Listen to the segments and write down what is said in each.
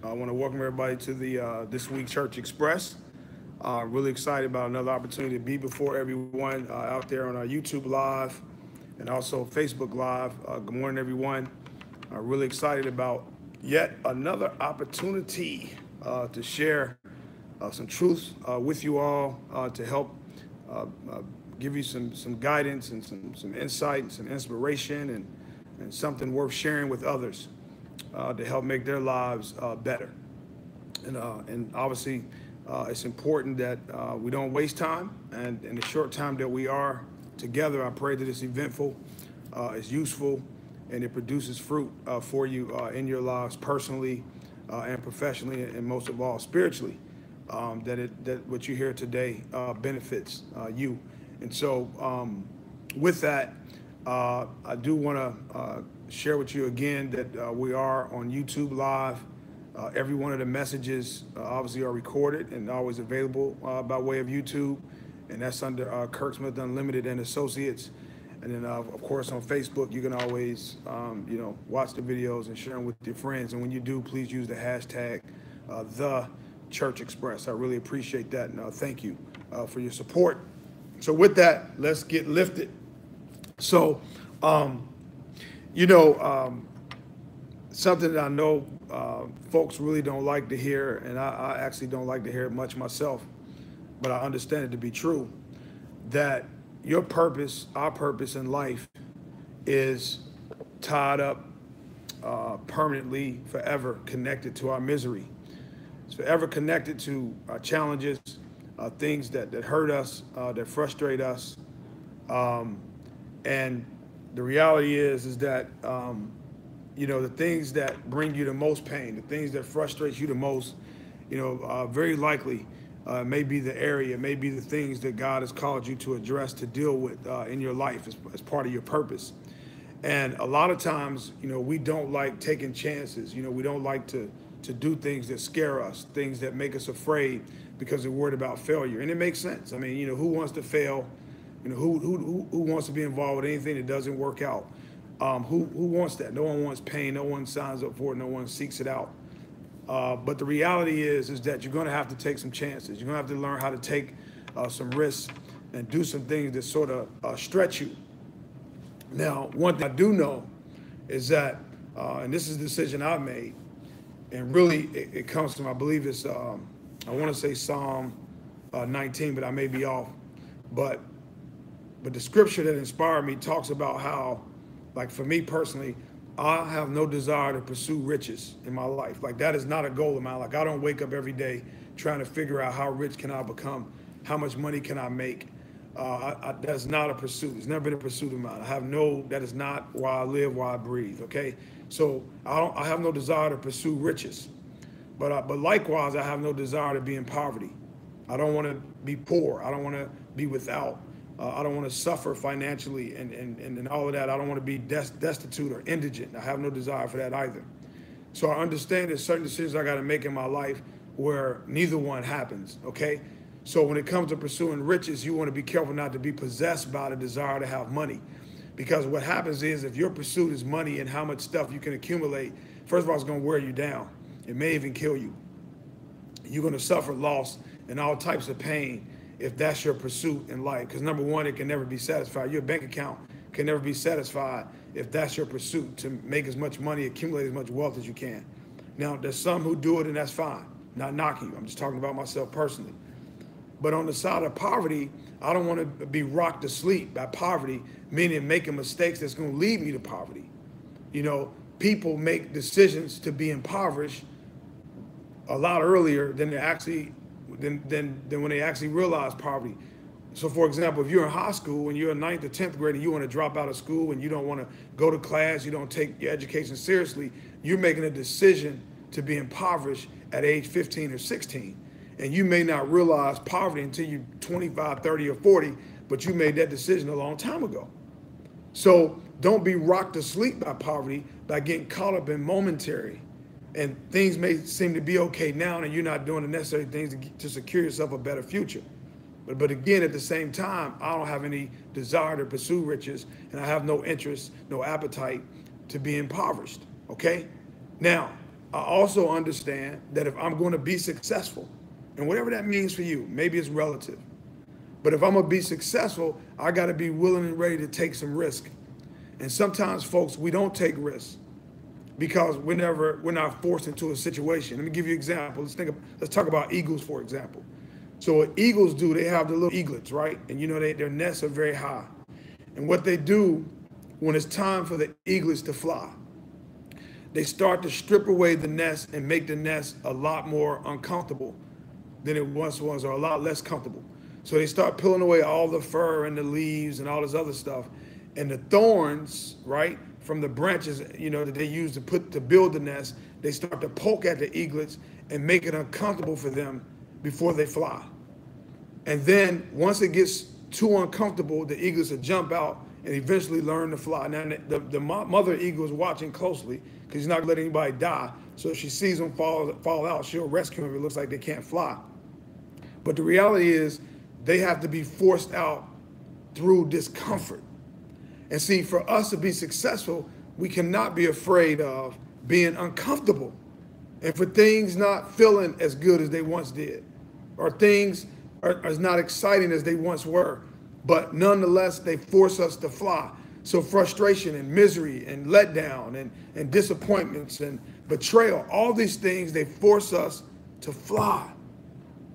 I want to welcome everybody to the this week Church Express. Really excited about another opportunity to be before everyone out there on our YouTube Live and also Facebook Live. Good morning, everyone. Really excited about yet another opportunity to share some truths with you all to help uh, uh, give you some guidance and some insight and some inspiration and something worth sharing with others to help make their lives better. And obviously, it's important that we don't waste time. And in the short time that we are together, I pray that it's eventful, it's useful, and it produces fruit for you in your lives personally and professionally, and most of all spiritually. That what you hear today benefits you. And so, with that, I do want to share with you again that we are on YouTube Live. Every one of the messages obviously are recorded and always available by way of YouTube, and that's under Kirk Smith Unlimited and Associates. And then, of course, on Facebook, you can always, watch the videos and share them with your friends. And when you do, please use the hashtag the Church Express. I really appreciate that, and thank you for your support. So, with that, let's get lifted. So, um, you know, something that I know folks really don't like to hear, and I actually don't like to hear it much myself, but I understand it to be true, that your purpose, our purpose in life, is tied up permanently, forever connected to our misery. It's forever connected to our challenges, things that hurt us, that frustrate us. Um, and the reality is that the things that bring you the most pain, the things that frustrate you the most, very likely may be the area, may be the things that God has called you to address, to deal with in your life as part of your purpose. And a lot of times, we don't like taking chances. We don't like to do things that scare us, things that make us afraid because we're worried about failure. And it makes sense. I mean, who wants to fail? Who wants to be involved with anything that doesn't work out? Who wants that? No one wants pain. No one signs up for it. No one seeks it out. But the reality is that you're going to have to take some chances. You're going to have to learn how to take some risks and do some things that sort of stretch you. Now, one thing I do know is that, and this is the decision I've made, and really it comes from, I believe it's, I want to say Psalm 19, but I may be off. But the scripture that inspired me talks about how, like for me personally, I have no desire to pursue riches in my life. Like that is not a goal of mine. Like I don't wake up every day trying to figure out how rich can I become, how much money can I make. That's not a pursuit. It's never been a pursuit of mine. That is not why I live, why I breathe. Okay, so I have no desire to pursue riches, but likewise, I have no desire to be in poverty. I don't want to be poor. I don't want to be without. I don't want to suffer financially and all of that. I don't want to be destitute or indigent. I have no desire for that either. So I understand there's certain decisions I got to make in my life where neither one happens, okay? So when it comes to pursuing riches, you want to be careful not to be possessed by the desire to have money. Because what happens is if your pursuit is money and how much stuff you can accumulate, first of all, it's going to wear you down. It may even kill you. You're going to suffer loss and all types of pain if that's your pursuit in life. Because number one, it can never be satisfied. Your bank account can never be satisfied if that's your pursuit, to make as much money, accumulate as much wealth as you can. Now, there's some who do it, and that's fine. Not knocking you. I'm just talking about myself personally. But on the side of poverty, I don't want to be rocked to sleep by poverty, meaning making mistakes that's going to lead me to poverty. People make decisions to be impoverished a lot earlier than when they actually realize poverty. So, for example, if you're in high school and you're a 9th or 10th grade and you want to drop out of school and you don't want to go to class, you don't take your education seriously, you're making a decision to be impoverished at age 15 or 16. And you may not realize poverty until you're 25, 30, or 40, but you made that decision a long time ago. So don't be rocked to sleep by poverty by getting caught up in momentary. And things may seem to be okay now and you're not doing the necessary things to secure yourself a better future. But again, at the same time, I don't have any desire to pursue riches, and I have no interest, no appetite to be impoverished, okay? Now, I also understand that if I'm going to be successful, and whatever that means for you, maybe it's relative, but if I'm going to be successful, I got to be willing and ready to take some risk. And sometimes, folks, we don't take risks because we're not forced into a situation. Let me give you an example. Let's talk about eagles, for example. So what eagles do, they have the little eaglets, right? And you know, their nests are very high. And what they do when it's time for the eaglets to fly, they start to strip away the nest and make the nest a lot more uncomfortable than it once was, or a lot less comfortable. So they start peeling away all the fur and the leaves and all this other stuff. And the thorns, right, from the branches, you know, that they use to build the nest, they start to poke at the eaglets and make it uncomfortable for them before they fly. And then once it gets too uncomfortable, the eaglets will jump out and eventually learn to fly. Now, the mother eagle is watching closely because she's not going to let anybody die. So if she sees them fall out, she'll rescue them if it looks like they can't fly. But the reality is they have to be forced out through discomfort. And see, for us to be successful, we cannot be afraid of being uncomfortable and for things not feeling as good as they once did, or things are as not exciting as they once were. But nonetheless, they force us to fly. So frustration and misery and letdown and disappointments and betrayal, all these things, they force us to fly.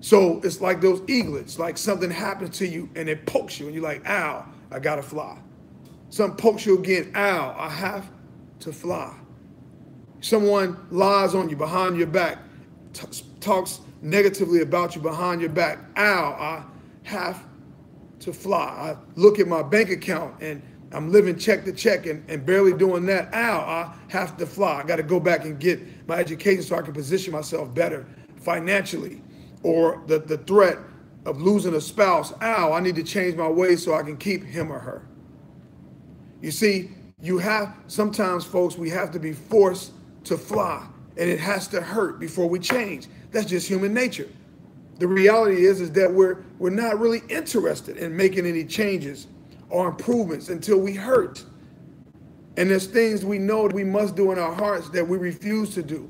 So it's like those eaglets, like something happens to you and it pokes you and you're like, ow, I gotta fly. Something pokes you again, ow, I have to fly. Someone lies on you behind your back, talks negatively about you behind your back, ow, I have to fly. I look at my bank account and I'm living check to check and barely doing that, ow, I have to fly. I gotta go back and get my education so I can position myself better financially. Or the threat of losing a spouse, ow, I need to change my ways so I can keep him or her. You see, sometimes, folks, we have to be forced to fly, and it has to hurt before we change. That's just human nature. The reality is that we're not really interested in making any changes or improvements until we hurt. And there's things we know that we must do in our hearts that we refuse to do,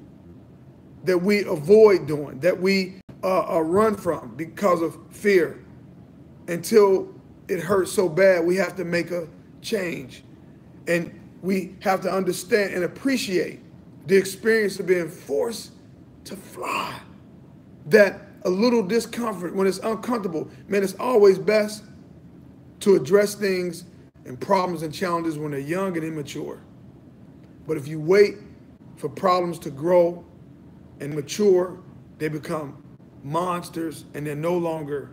that we avoid doing, that we run from because of fear. Until it hurts so bad, we have to make a change. And we have to understand and appreciate the experience of being forced to fly. That a little discomfort, when it's uncomfortable, man, it's always best to address things and problems and challenges when they're young and immature. But if you wait for problems to grow and mature, they become monsters and they're no longer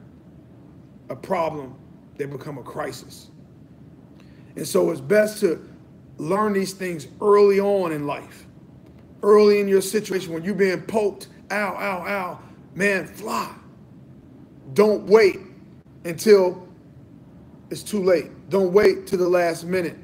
a problem, they become a crisis. And so it's best to learn these things early on in life, early in your situation when you're being poked, ow, ow, ow, man, fly. Don't wait until it's too late. Don't wait to the last minute,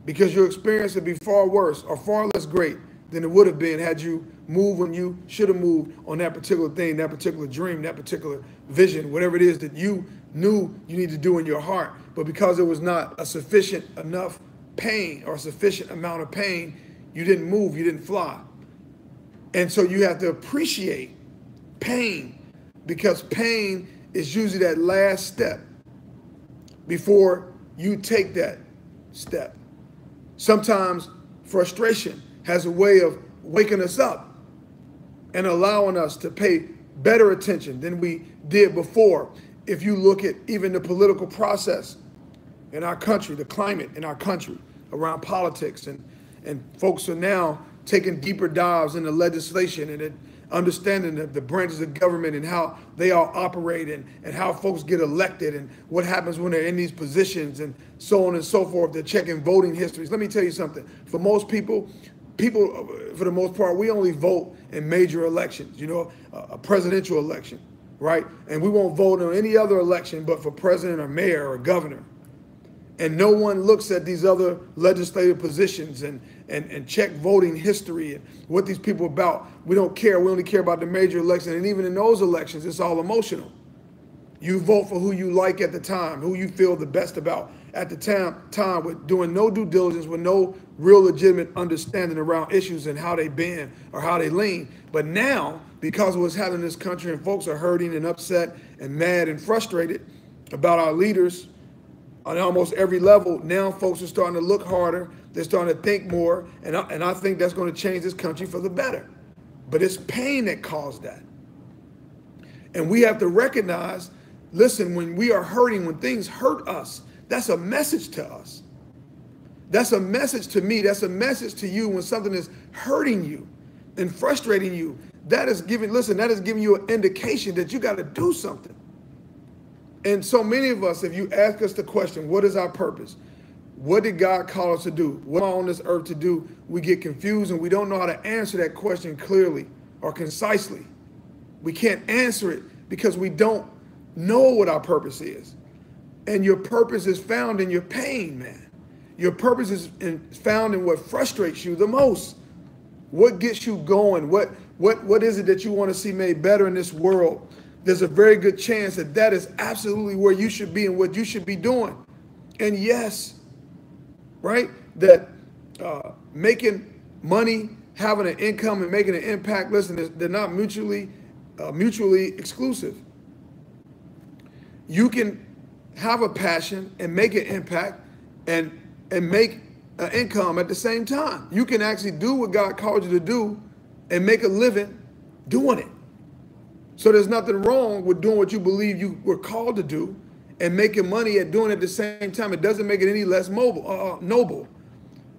because your experience will be far worse or far less great than it would have been had you moved when you should have moved on that particular thing, that particular dream, that particular vision, whatever it is that you knew you need to do in your heart. But because it was not a sufficient enough pain or a sufficient amount of pain, you didn't move, you didn't fly. And so you have to appreciate pain, because pain is usually that last step before you take that step. Sometimes frustration has a way of waking us up and allowing us to pay better attention than we did before. If you look at even the political process in our country, the climate in our country around politics, and folks are now taking deeper dives into legislation and understanding the branches of government and how they all operate and how folks get elected and what happens when they're in these positions and so on and so forth. They're checking voting histories. Let me tell you something. For most people, for the most part, we only vote in major elections, a presidential election, right? And we won't vote on any other election but for president or mayor or governor. And no one looks at these other legislative positions and check voting history and what these people are about. We don't care. We only care about the major election. And even in those elections, it's all emotional. You vote for who you like at the time, who you feel the best about at the time with doing no due diligence, with no real legitimate understanding around issues and how they bend or how they lean. But now, because of what's happening in this country and folks are hurting and upset and mad and frustrated about our leaders on almost every level, now folks are starting to look harder. They're starting to think more. And I think that's going to change this country for the better. But it's pain that caused that. And we have to recognize, listen, when we are hurting, when things hurt us, that's a message to us. That's a message to me. That's a message to you when something is hurting you and frustrating you. That is giving you an indication that you got to do something. And so many of us, if you ask us the question, what is our purpose? What did God call us to do? What am I on this earth to do? We get confused and we don't know how to answer that question clearly or concisely. We can't answer it because we don't know what our purpose is. And your purpose is found in your pain, man. Your purpose is found in what frustrates you the most. What gets you going? What is it that you want to see made better in this world? There's a very good chance that that is absolutely where you should be and what you should be doing. And yes, right, that making money, having an income and making an impact, listen, they're not mutually exclusive. You can have a passion and make an impact and make an income at the same time. You can actually do what God called you to do and make a living doing it. So there's nothing wrong with doing what you believe you were called to do and making money at doing it at the same time. It doesn't make it any less noble.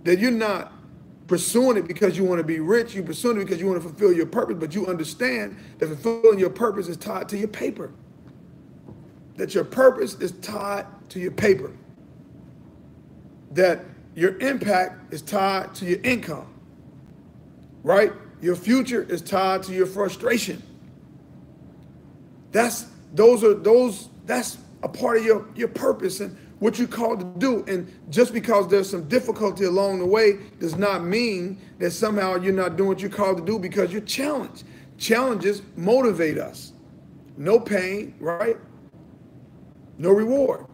That you're not pursuing it because you want to be rich. You're pursuing it because you want to fulfill your purpose, but you understand that fulfilling your purpose is tied to your paper. That your purpose is tied to your paper. That your impact is tied to your income, right? Your future is tied to your frustration. That's a part of your purpose and what you're called to do. And just because there's some difficulty along the way does not mean that somehow you're not doing what you're called to do, because you're challenged. Challenges motivate us. No pain, right? No reward.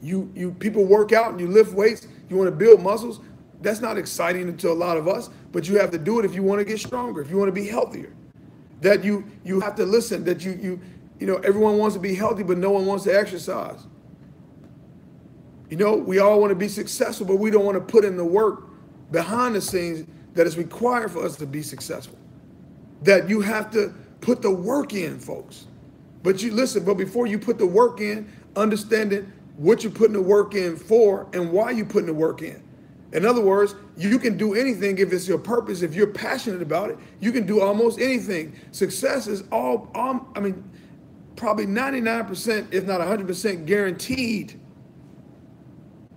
You people work out and you lift weights, you want to build muscles. That's not exciting to a lot of us, but you have to do it if you want to get stronger, if you want to be healthier. That you have to listen, that you know, everyone wants to be healthy, but no one wants to exercise. You know, we all want to be successful, but we don't want to put in the work behind the scenes that is required for us to be successful. That you have to put the work in, folks. But before you put the work in, understanding what you're putting the work in for and why you're putting the work in. In other words, you can do anything if it's your purpose. If you're passionate about it, you can do almost anything. Success is probably 99%, if not 100% guaranteed.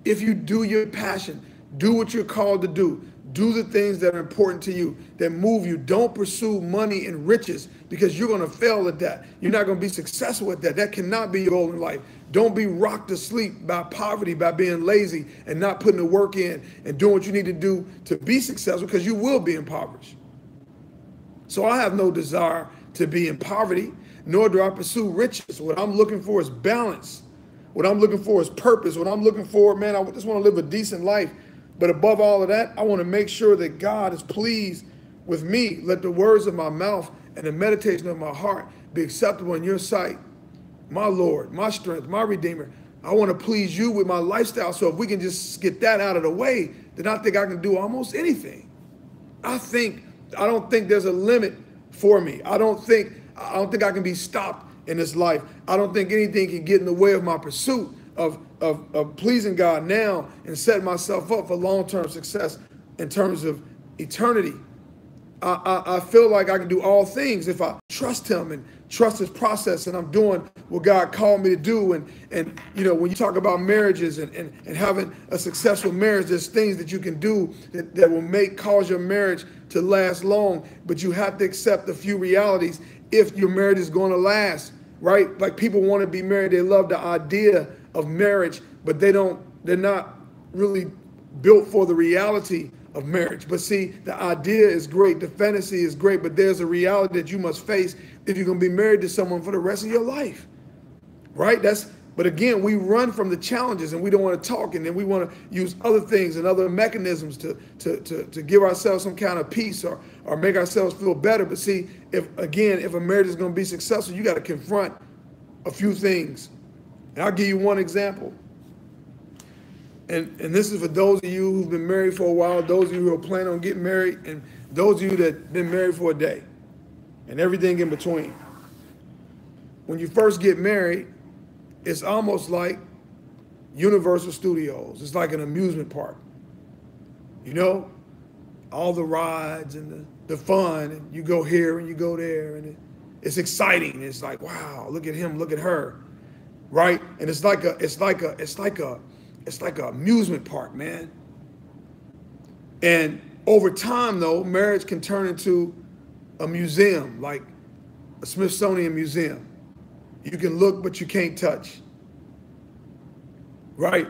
If you do your passion, do what you're called to do. Do the things that are important to you, that move you. Don't pursue money and riches, because you're going to fail at that. You're not going to be successful at that. That cannot be your goal in life. Don't be rocked to sleep by poverty, by being lazy and not putting the work in and doing what you need to do to be successful, because you will be impoverished. So I have no desire to be in poverty, nor do I pursue riches. What I'm looking for is balance. What I'm looking for is purpose. What I'm looking for, man, I just want to live a decent life. But above all of that, I want to make sure that God is pleased with me. Let the words of my mouth and the meditation of my heart be acceptable in your sight. My Lord, my strength, my Redeemer. I want to please you with my lifestyle. So if we can just get that out of the way, then I think I can do almost anything. I don't think there's a limit for me. I don't think I can be stopped in this life. I don't think anything can get in the way of my pursuit of pleasing God now and setting myself up for long-term success in terms of eternity. I feel like I can do all things if I trust him and trust his process, and I'm doing what God called me to do. And you know, when you talk about marriages and having a successful marriage, there's things that you can do that will cause your marriage to last long, but you have to accept a few realities if your marriage is going to last, right? Like, people want to be married. They love the idea of marriage, but they're not really built for the reality of marriage. But see, the idea is great, the fantasy is great, but there's a reality that you must face if you're going to be married to someone for the rest of your life, right? But again, we run from the challenges and we don't want to talk, and then we want to use other things and other mechanisms to give ourselves some kind of peace or make ourselves feel better. But see, if a marriage is going to be successful, you got to confront a few things. And I'll give you one example. And this is for those of you who've been married for a while, those of you who are planning on getting married, and those of you that have been married for a day, and everything in between. When you first get married, it's almost like Universal Studios. It's like an amusement park. You know, all the rides and the fun, and you go here and you go there, and it's exciting. It's like, wow, look at him, look at her, right? And it's like an amusement park, man. And over time, though, marriage can turn into a museum, like a Smithsonian museum. You can look, but you can't touch, right?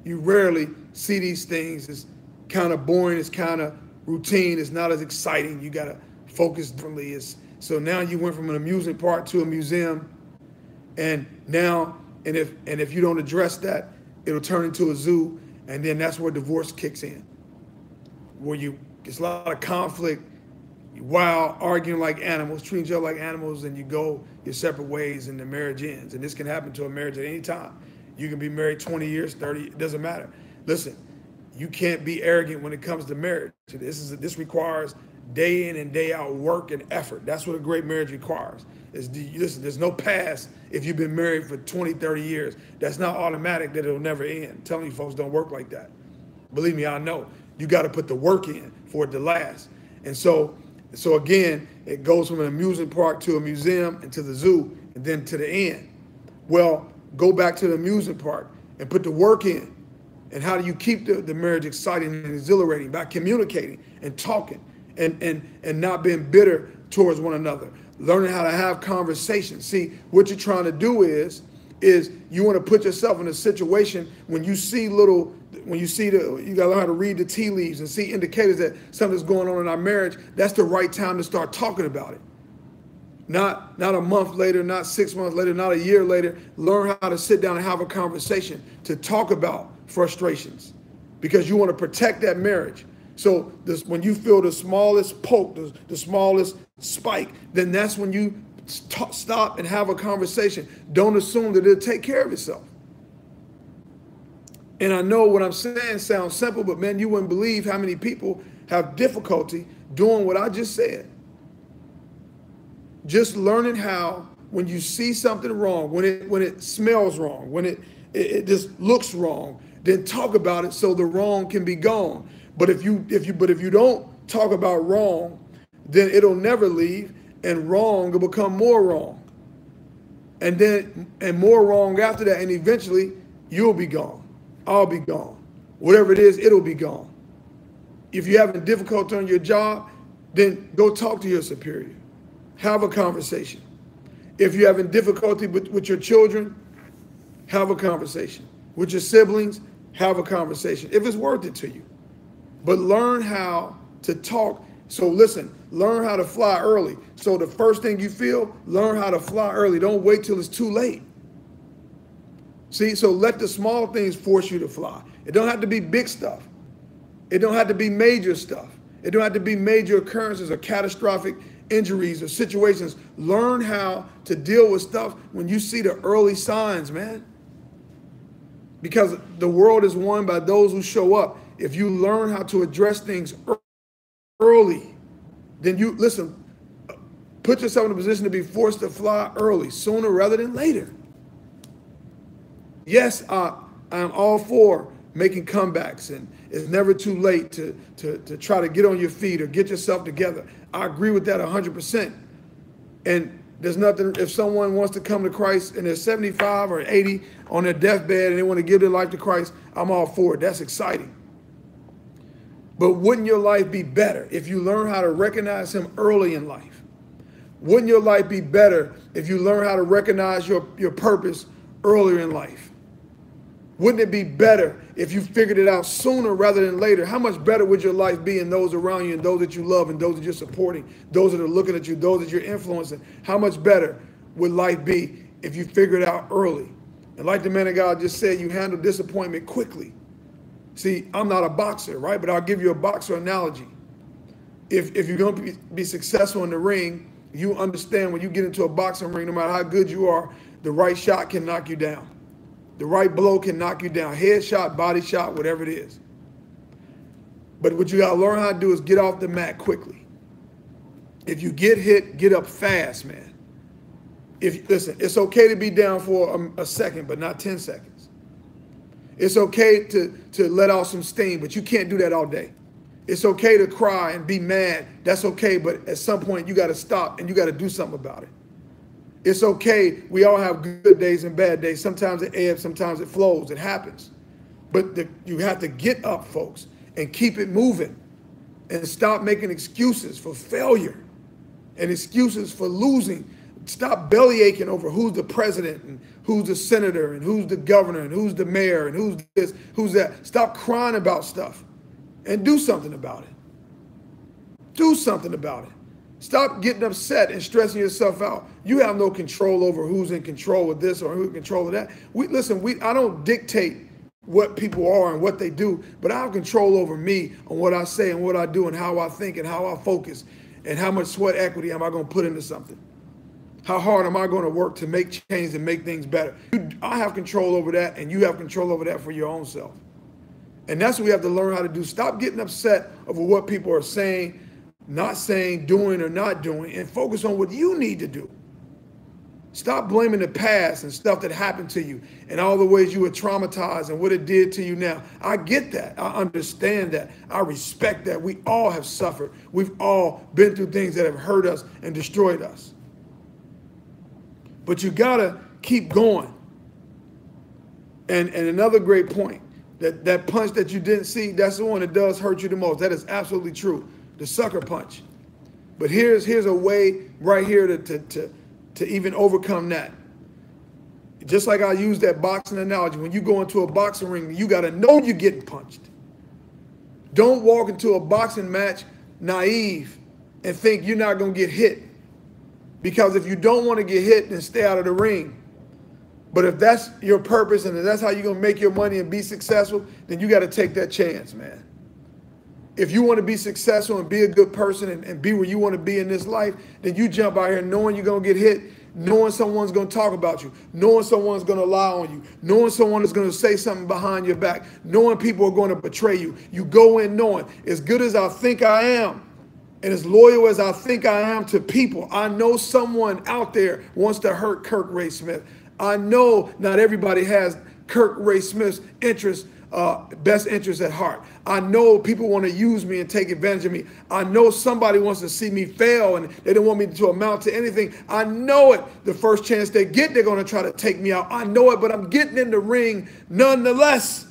You rarely see these things. It's kind of boring. It's kind of routine. It's not as exciting. You got to focus differently. So now you went from an amusement park to a museum, and if you don't address that, it'll turn into a zoo, and then that's where divorce kicks in, where it's a lot of conflict, while arguing like animals, treating each other like animals, and you go your separate ways and the marriage ends. And this can happen to a marriage at any time. You can be married 20 years, 30, it doesn't matter. Listen, you can't be arrogant when it comes to marriage. This requires day in and day out work and effort. That's what a great marriage requires. Listen, there's no pass if you've been married for 20, 30 years. That's not automatic that it'll never end. I'm telling you folks, don't work like that. Believe me, I know. You got to put the work in for it to last. And so again, it goes from an amusement park to a museum and to the zoo and then to the end. Well, go back to the amusement park and put the work in. And how do you keep the marriage exciting and exhilarating? By communicating and talking and not being bitter towards one another. Learning how to have conversations. See, what you're trying to do is you want to put yourself in a situation when you gotta learn how to read the tea leaves and see indicators that something's going on in our marriage. That's the right time to start talking about it. Not a month later, not 6 months later, not a year later. Learn how to sit down and have a conversation to talk about frustrations, because you want to protect that marriage. So when you feel the smallest poke, the smallest spike, then that's when you stop and have a conversation. Don't assume that it'll take care of itself. And I know what I'm saying sounds simple, but man, you wouldn't believe how many people have difficulty doing what I just said. Just learning how, when you see something wrong, when it smells wrong, when it just looks wrong, then talk about it so the wrong can be gone. But if you don't talk about wrong, then it'll never leave, and wrong will become more wrong. And more wrong after that, and eventually you'll be gone. I'll be gone. Whatever it is, it'll be gone. If you're having difficulty on your job, then go talk to your superior. Have a conversation. If you're having difficulty with your children, have a conversation. With your siblings, have a conversation, if it's worth it to you. But learn how to talk. So listen, learn how to fly early. So the first thing you feel, learn how to fly early. Don't wait till it's too late. See, so let the small things force you to fly. It don't have to be big stuff. It don't have to be major stuff. It don't have to be major occurrences or catastrophic injuries or situations. Learn how to deal with stuff when you see the early signs, man. Because the world is won by those who show up. If you learn how to address things early, then put yourself in a position to be forced to fly early, sooner rather than later. Yes, I'm all for making comebacks, and it's never too late to try to get on your feet or get yourself together. I agree with that 100%. And there's nothing, if someone wants to come to Christ and they're 75 or 80 on their deathbed and they want to give their life to Christ, I'm all for it. That's exciting. But wouldn't your life be better if you learn how to recognize him early in life? Wouldn't your life be better if you learn how to recognize your purpose earlier in life? Wouldn't it be better if you figured it out sooner rather than later? How much better would your life be in those around you and those that you love and those that you're supporting, those that are looking at you, those that you're influencing? How much better would life be if you figured it out early? And like the man of God just said, you handle disappointment quickly. See, I'm not a boxer, right? But I'll give you a boxer analogy. If you're going to be successful in the ring, you understand when you get into a boxing ring, no matter how good you are, the right shot can knock you down. The right blow can knock you down. Head shot, body shot, whatever it is. But what you got to learn how to do is get off the mat quickly. If you get hit, get up fast, man. Listen, it's okay to be down for a second, but not 10 seconds. It's okay to let out some steam, but you can't do that all day. It's okay to cry and be mad. That's okay, but at some point you got to stop and you got to do something about it. It's okay. We all have good days and bad days. Sometimes it ebbs, sometimes it flows. It happens. But you have to get up, folks, and keep it moving and stop making excuses for failure and excuses for losing. Stop belly aching over who's the president and who's the senator and who's the governor and who's the mayor and who's this, who's that. Stop crying about stuff and do something about it. Do something about it. Stop getting upset and stressing yourself out. You have no control over who's in control of this or who's in control of that. I don't dictate what people are and what they do, but I have control over me on what I say and what I do and how I think and how I focus and how much sweat equity am I going to put into something. How hard am I going to work to make change and make things better? I have control over that, and you have control over that for your own self. And that's what we have to learn how to do. Stop getting upset over what people are saying, not saying, doing, or not doing, and focus on what you need to do. Stop blaming the past and stuff that happened to you and all the ways you were traumatized and what it did to you now. I get that. I understand that. I respect that. We all have suffered. We've all been through things that have hurt us and destroyed us. But you got to keep going. And another great point, that punch that you didn't see, that's the one that does hurt you the most. That is absolutely true. The sucker punch. But here's a way right here to even overcome that. Just like I used that boxing analogy, when you go into a boxing ring, you got to know you're getting punched. Don't walk into a boxing match naive and think you're not going to get hit. Because if you don't want to get hit, then stay out of the ring. But if that's your purpose and if that's how you're going to make your money and be successful, then you got to take that chance, man. If you want to be successful and be a good person and be where you want to be in this life, then you jump out here knowing you're going to get hit, knowing someone's going to talk about you, knowing someone's going to lie on you, knowing someone is going to say something behind your back, knowing people are going to betray you. You go in knowing, as good as I think I am, and as loyal as I think I am to people, I know someone out there wants to hurt Kirk Ray Smith. I know not everybody has Kirk Ray Smith's best interest at heart. I know people want to use me and take advantage of me. I know somebody wants to see me fail and they don't want me to amount to anything. I know it. The first chance they get, they're going to try to take me out. I know it, but I'm getting in the ring nonetheless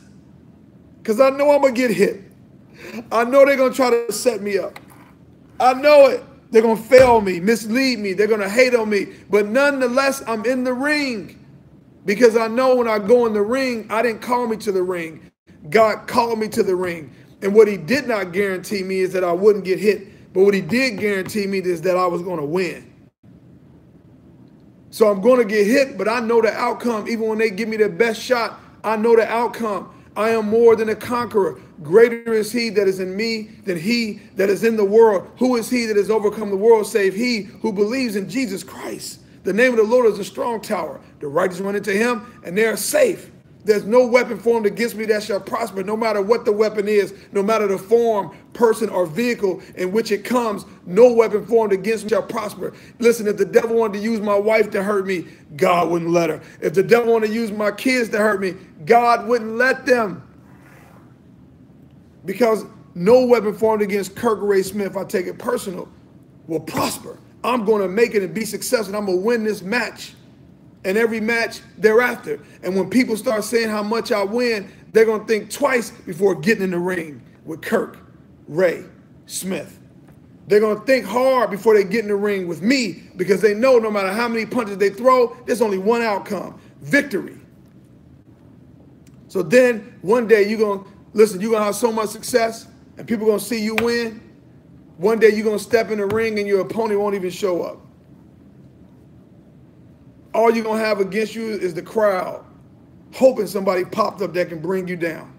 because I know I'm going to get hit. I know they're going to try to set me up. I know it. They're going to fail me, mislead me. They're going to hate on me. But nonetheless, I'm in the ring because I know when I go in the ring, I didn't call me to the ring. God called me to the ring. And what he did not guarantee me is that I wouldn't get hit. But what he did guarantee me is that I was going to win. So I'm going to get hit, but I know the outcome. Even when they give me their best shot, I know the outcome. I am more than a conqueror. Greater is he that is in me than he that is in the world. Who is he that has overcome the world save he who believes in Jesus Christ? The name of the Lord is a strong tower. The righteous run into him and they are safe. There's no weapon formed against me that shall prosper, no matter what the weapon is, no matter the form, person, or vehicle in which it comes, no weapon formed against me shall prosper. Listen, if the devil wanted to use my wife to hurt me, God wouldn't let her. If the devil wanted to use my kids to hurt me, God wouldn't let them. Because no weapon formed against Kirk Ray Smith, if I take it personal, will prosper. I'm going to make it and be successful. And I'm going to win this match and every match thereafter. And when people start saying how much I win, they're going to think twice before getting in the ring with Kirk Ray Smith. They're going to think hard before they get in the ring with me because they know no matter how many punches they throw, there's only one outcome, victory. So then one day you're going to have so much success and people are going to see you win. One day you're going to step in the ring and your opponent won't even show up. All you're going to have against you is the crowd hoping somebody popped up that can bring you down.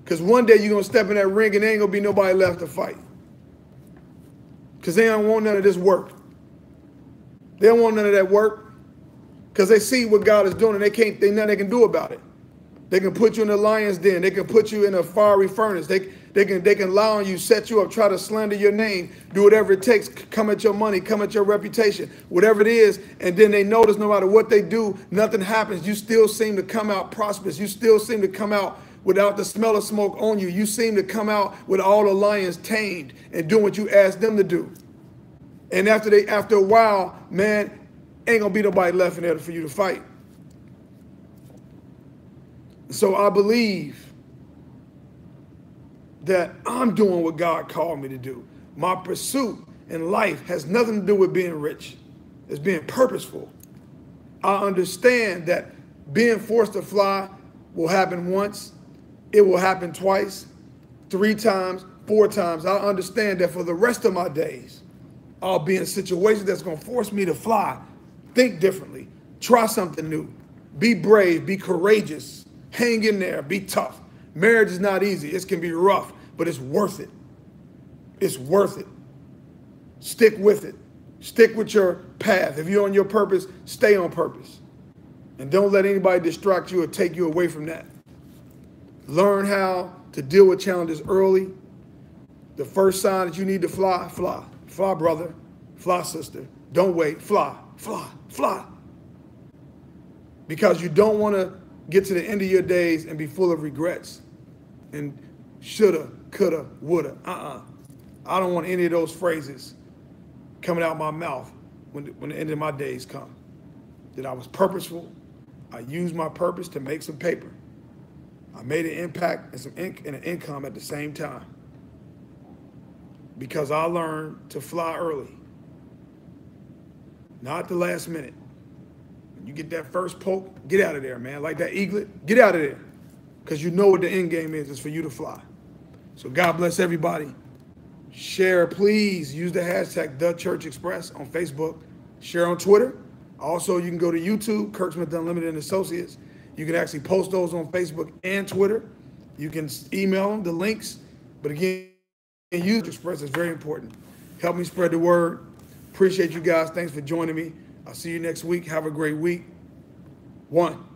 Because one day you're going to step in that ring and there ain't going to be nobody left to fight. Because they don't want none of this work. They don't want none of that work because they see what God is doing and there's nothing they can do about it. They can put you in the lion's den. They can put you in a fiery furnace. They can lie on you, set you up, try to slander your name, do whatever it takes, come at your money, come at your reputation, whatever it is. And then they notice no matter what they do, nothing happens. You still seem to come out prosperous. You still seem to come out without the smell of smoke on you. You seem to come out with all the lions tamed and doing what you asked them to do. And after a while, man, ain't gonna be nobody left in there for you to fight. So I believe that I'm doing what God called me to do. My pursuit in life has nothing to do with being rich. It's being purposeful. I understand that being forced to fly will happen once. It will happen twice, 3 times, 4 times. I understand that for the rest of my days, I'll be in situations that's going to force me to fly, think differently, try something new, be brave, be courageous, hang in there, be tough. Marriage is not easy. It can be rough, but it's worth it. It's worth it. Stick with it. Stick with your path. If you're on your purpose, stay on purpose. And don't let anybody distract you or take you away from that. Learn how to deal with challenges early. The first sign that you need to fly, fly. Fly, brother. Fly, sister. Don't wait. Fly, fly, fly. Because you don't want to get to the end of your days and be full of regrets and shoulda, coulda, woulda. I don't want any of those phrases coming out my mouth when the end of my days come. That I was purposeful. I used my purpose to make some paper. I made an impact and some and an income at the same time. Because I learned to fly early. Not the last minute. When you get that first poke, get out of there, man. Like that eaglet, get out of there. Because you know what the end game is. It's for you to fly. So God bless everybody. Share, please. Use the hashtag #TheChurchExpress on Facebook. Share on Twitter. Also, you can go to YouTube, Kirk Smith Unlimited and Associates. You can actually post those on Facebook and Twitter. You can email them, the links. But again, use Express is very important. Help me spread the word. Appreciate you guys. Thanks for joining me. I'll see you next week. Have a great week. 1.